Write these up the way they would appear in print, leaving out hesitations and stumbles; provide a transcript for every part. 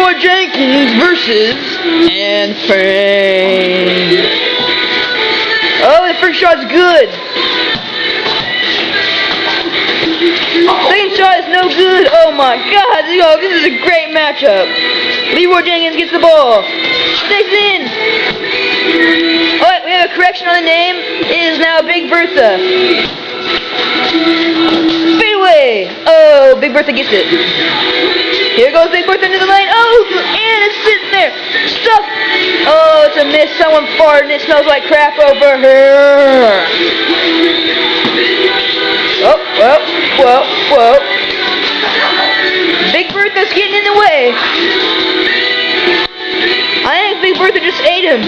Leroy Jenkins versus Anne Frank. Oh, the first shot's good. Second shot is no good. Oh my God, this is a great matchup. Leroy Jenkins gets the ball. Stays in. Oh wait, we have a correction on the name. It is now Big Bertha. Fadeaway. Oh, Big Bertha gets it. Here goes Big Bertha into the lane. Oh, and it's sitting there. Stuck. Oh, it's a miss. Someone farted and it smells like crap over here. Oh, whoa. Big Bertha's getting in the way. I think Big Bertha just ate him.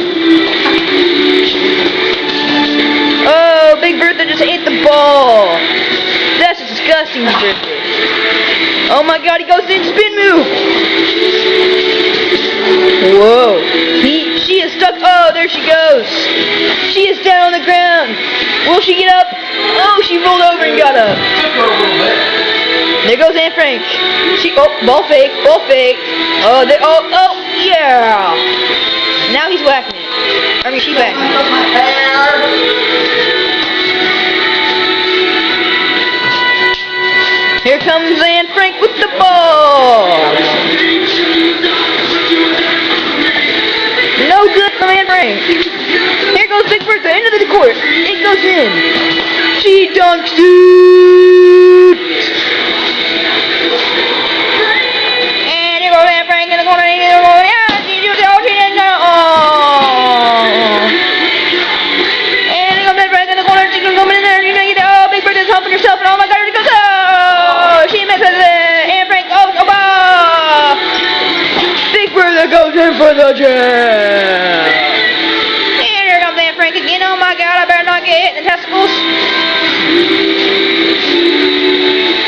Oh, Big Bertha just ate the ball. That's disgusting, Big Bertha. Oh my God, he goes in, spin move. Whoa. She is stuck. Oh, there she goes. She is down on the ground. Will she get up? Oh, she rolled over and got up. There goes Anne Frank. Ball fake. Oh, yeah. Now he's whacking it. I mean, she's whacking it. Here comes Anne Frank with the ball. No good from Anne Frank. Here goes Big Bertha into the court. It goes in. She dunks it. And here goes Anne Frank in the corner. And here goes Anne Frank in the corner. She's coming in there. You're gonna get oh, Big Bertha's helping herself. And oh my God, here she goes. Oh, she misses it. Anne Frank. Oh. Big Bertha goes in for the jam. And here comes Anne Frank again. Oh my God, I better not get hit in the testicles.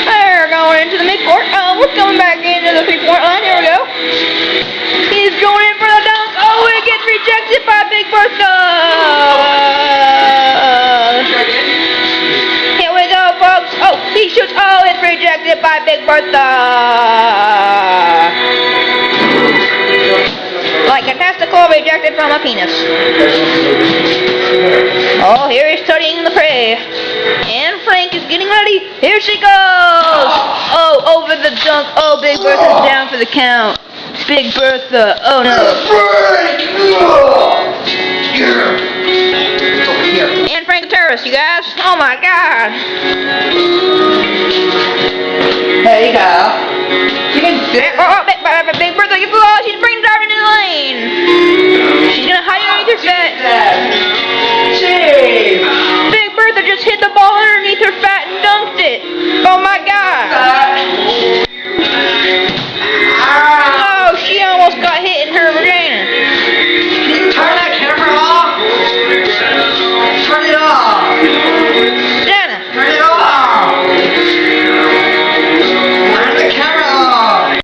They're going into the midcourt. Oh, we're coming back into the 3-point line. Here we go. He's going in for the dunk. Oh, it gets rejected by Big Bertha. Here we go, folks. Oh, he shoots. Oh, it's rejected by Big Bertha. Like a testicle rejected from a penis. Oh, here he's studying the prey. Anne Frank is getting ready. Here she goes. Oh, over the dunk. Oh, Big Bertha's down for the count. Big Bertha. Oh no. Anne Frank the terrorist, you guys. Oh my God. Hey, Kyle. You can sit.